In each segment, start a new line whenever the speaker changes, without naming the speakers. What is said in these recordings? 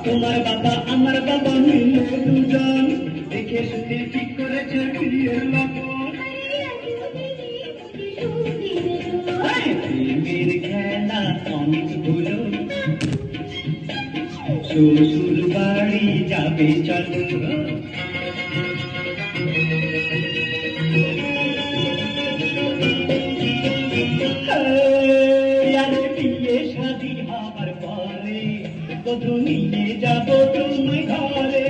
তোমার বাবা আমার বাবা মিলে দুজন দেখে শুনে ঠিক করেছে বিয়ের লগন। প্রেমের খেলা অনেক হলো, শ্বশুর বাড়ি যাবে চলো। বিয়ে শাদী হবার পরে বধূ নিয়ে যাব তুমি ঘরে।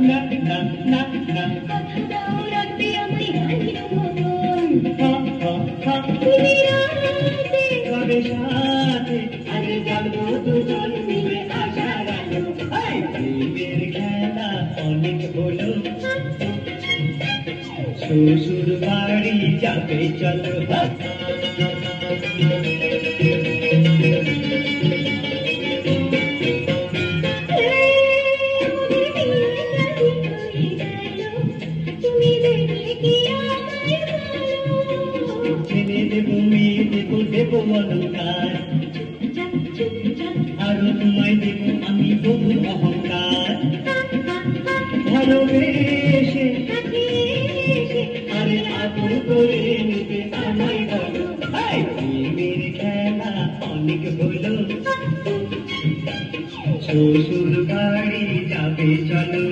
না না না না কবে সাথে আরে যাবো দুজন মিলে আশা রাখো। প্রেমের খেলা অনেক হলো, শ্বশুর বাড়ি যাবে চলো। ছেলে দেবো মেয়ে দেবো দেবো অলঙ্কার, আরো তোমায় দেবো আমি বহু অহংকার। ভালোবেসে আরে আপন করে নেবে আমায় বলো। প্রেমের খেলা অনেক হলো, শ্বশুর বাড়ি যাবে চলো।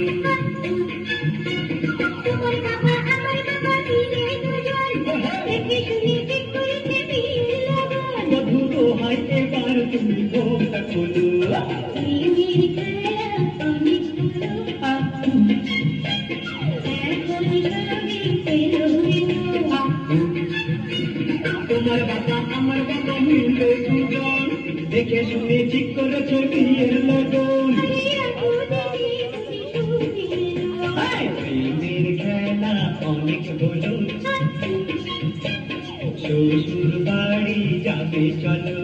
বধূ হয় এবার তুমি ভোগটা খোলো। তোমার বাবা আমার বাবা মিলে দুজন দেখে শুনে ঠিক করেছে বিয়ের লগন। প্রেমের খেলা অনেক হলো, শ্বশুর বাড়ি যাবে চলো।